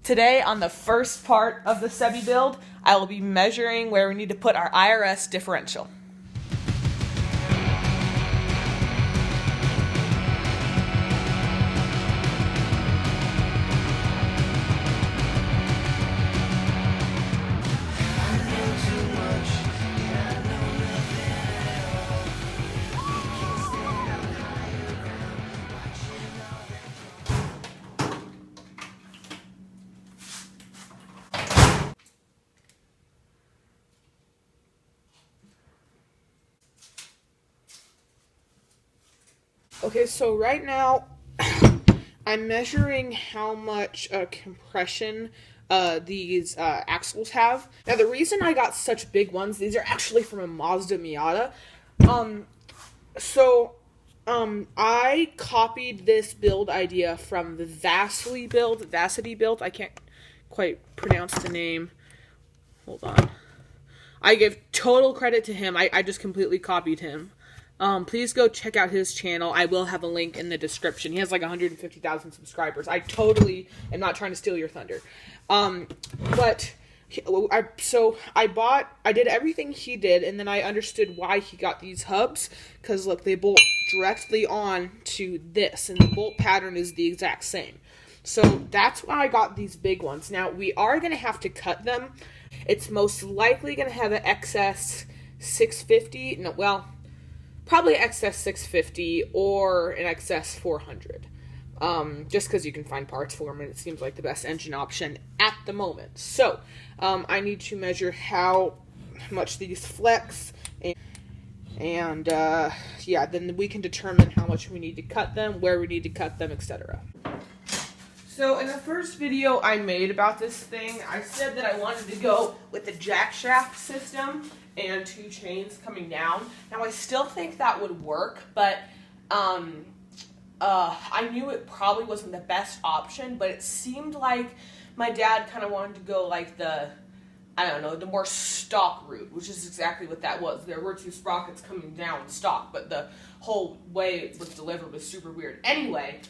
Today, on the first part of the sebbie build, I will be measuring where we need to put our IRS differential. Okay, so right now I'm measuring how much compression these axles have. Now the reason I got such big ones, these are actually from a Mazda Miata. I copied this build idea from the Vacity build. I can't quite pronounce the name. Hold on. I give total credit to him. I just completely copied him. Please go check out his channel. I will have a link in the description. He has like 150,000 subscribers. I totally am not trying to steal your thunder. I did everything he did, and then I understood why he got these hubs. Because look, they bolt directly on to this, and the bolt pattern is the exact same. So that's why I got these big ones. Now, we are going to have to cut them. It's most likely going to have an XS 650. No, well, probably XS 650 or an XS 400. Just because you can find parts for them, and it seems like the best engine option at the moment. So, I need to measure how much these flex, and then we can determine how much we need to cut them, where we need to cut them, etc. So in the first video I made about this thing, I said that I wanted to go with the jack shaft system and 2 chains coming down. Now I still think that would work, but I knew it probably wasn't the best option, but it seemed like my dad kind of wanted to go like the more stock route, which is exactly what that was. There were 2 sprockets coming down stock, but the whole way it was delivered was super weird. Anyway,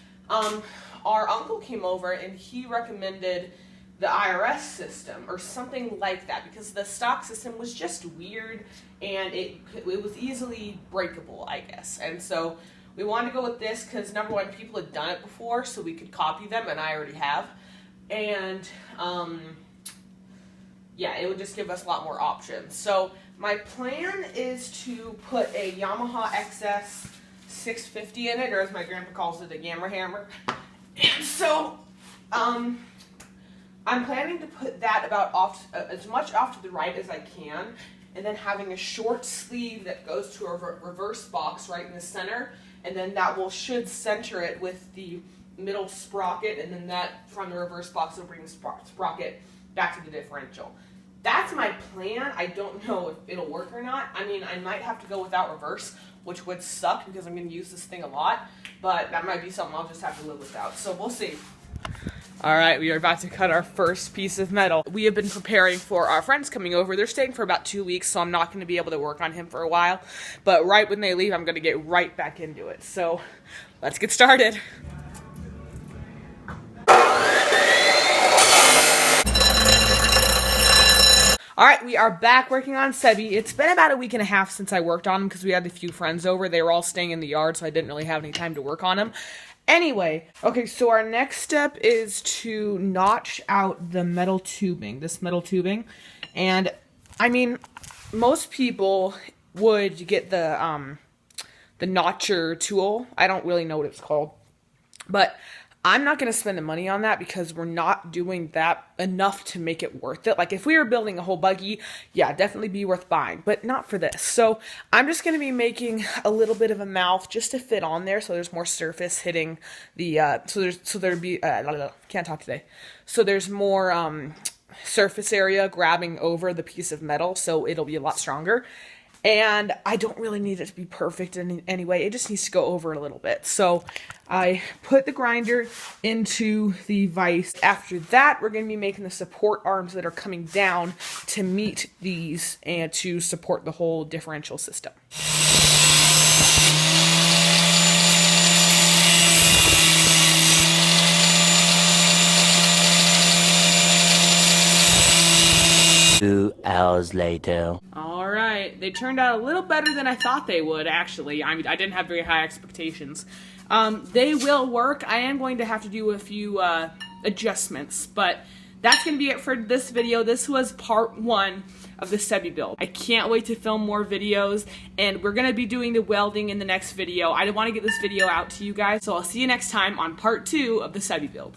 our uncle came over and he recommended the IRS system or something like that, because the stock system was just weird and it was easily breakable, I guess. And so we wanted to go with this because, number one, people had done it before, so we could copy them, and I already have. And it would just give us a lot more options. So my plan is to put a Yamaha XS 650 in it, or as my grandpa calls it, a Yammer Hammer. And so I'm planning to put that about as much off to the right as I can, and then having a short sleeve that goes to a reverse box right in the center, and then that should center it with the middle sprocket, and then that from the reverse box will bring the sprocket back to the differential. That's my plan. I don't know if it'll work or not. I mean, I might have to go without reverse, which would suck because I'm going to use this thing a lot, but that might be something I'll just have to live without. So we'll see. All right, we are about to cut our first piece of metal. We have been preparing for our friends coming over. They're staying for about 2 weeks, so I'm not going to be able to work on him for a while. But right when they leave, I'm going to get right back into it. So let's get started. All right, we are back working on sebbie. It's been about a week and a half since I worked on them because we had a few friends over. They were all staying in the yard, so I didn't really have any time to work on them. Anyway, okay, so our next step is to notch out the metal tubing, this metal tubing. And, I mean, most people would get the notcher tool. I don't really know what it's called. But I'm not going to spend the money on that because we're not doing that enough to make it worth it. Like, if we were building a whole buggy, yeah, definitely be worth buying, but not for this. So I'm just going to be making a little bit of a mouth just to fit on there, so there's more surface hitting the, can't talk today. So there's more surface area grabbing over the piece of metal, so it'll be a lot stronger. And I don't really need it to be perfect in any way. It just needs to go over a little bit. So I put the grinder into the vise. After that, we're going to be making the support arms that are coming down to meet these and to support the whole differential system. 2 hours later. All right, they turned out a little better than I thought they would, actually. I mean, I didn't have very high expectations. They will work. I am going to have to do a few adjustments, but that's going to be it for this video. This was part 1 of the sebbie build. I can't wait to film more videos, and we're going to be doing the welding in the next video. I want to get this video out to you guys, so I'll see you next time on part 2 of the sebbie build.